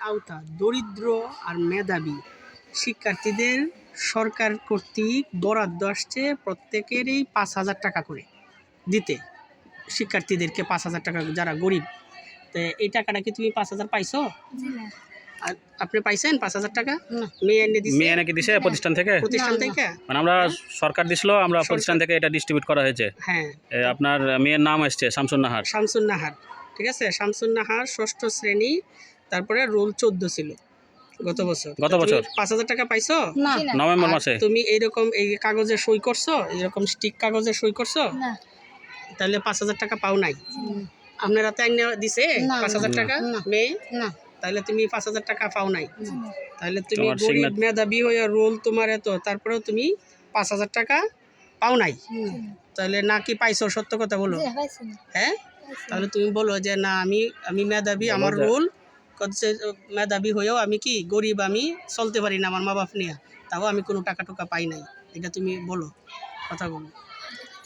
আওতা দরিদ্র আর মেধাবী শিক্ষার্থীদের সরকার কর্তৃক বরাদ্দ আসছে প্রত্যেকেরই 5,000 টাকা করে দিতে। শিক্ষার্থীদেরকে 5,000 টাকা, যারা গরিব। তো এই টাকাটা কি তুমি 5,000 পাইছো? আর আপনি পাইছেন 5,000 টাকা? মেয়ে এনে দিছে? মেয়ে নাকি দিছে প্রতিষ্ঠান থেকে? প্রতিষ্ঠান থেকে মানে আমরা সরকার দিছিল, আমরা প্রতিষ্ঠান থেকে এটা ডিস্ট্রিবিউট করা হয়েছে। হ্যাঁ, আপনার মেয়ের নাম আসছে শামসুন নাহার। শামসুন নাহার, ঠিক আছে। শামসুন নাহার 6ষ্ঠ শ্রেণী, তারপরে রোল 14 ছিল গত বছর। 5,000 টাকা পাইছো নভেম্বর মাসে? তুমি এইরকম এই কাগজে সই করছো, এরকম স্টিক কাগজে সই করছো? তাহলে 5,000 টাকা পাও নাই। আপনারা তাই দিছে 5,000 টাকা মেয়ে? তাহলে তুমি 5,000 টাকা পাও নাই। তাহলে তুমি গরিব মেধাবী হয়ে রোল তোমার এত, তারপরেও তুমি 5,000 টাকা পাও নাই। তাহলে না কি পাইছো? সত্য কথা বলো। হ্যাঁ, তাহলে তুমি বলো যে না, আমি মেধাবী, আমার রোল মেধাবী হয়েও আমি কি গরিব, আমি চলতে পারি না আমার মা বাপ নিয়ে, তাও আমি কোনো টাকা টুকা পাই নাই। এটা তুমি বলো, কথা বলো।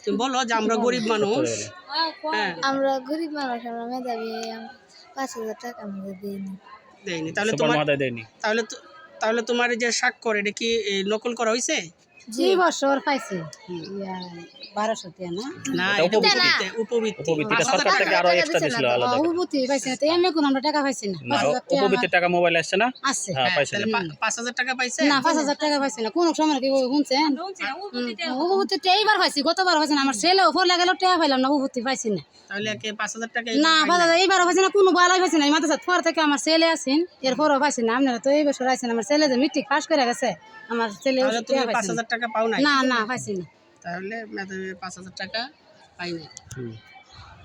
তুমি বলো যে আমরা গরিব মানুষ। হ্যাঁ, আমরা গরিব মানুষ, আমরা মেধাবী, 5,000 টাকা আমাদের দেয়নি। তাহলে তোমার যে স্বাক্ষর, এটা কি নকল করা হয়েছে? জি, বছর পাইছে 1200 টাকা না, উপবৃত্তি সরকার থেকে আরো এক্সট্রা দিছিল আলাদা। উপবৃত্তি পাইছে তো, এমনি কোন আমরা টাকা পাইছি না। উপবৃত্তি টাকা মোবাইল আসছে না? আছে, হ্যাঁ পাইছে। 5,000 টাকা পাইছে না? 5,000 টাকা পাইছে না কোন সময় কি শুনছেন? উপবৃত্তি এইবার পাইছি, গতবার পাইছি না। আমার ছেলে ওপর লাগেলো টাকা পাইলাম না, উপবৃত্তি পাইছি না। তাহলে কি 5,000 টাকা না, 5,000 এইবারও পাইছি না, কোনো বালাই পাইছি না। মাথা পর থেকে আমার ছেলে আছেন, এরপরও পাইছি না। আপনারা তো এই বছর আছেন, আমার ছেলে যে মেট্রিক পাস করে গেছে, আমার ছেলে 5,000 টাকা পাও নাই? না, পাইছি না। তাহলে 5,000 টাকা পাই নাই।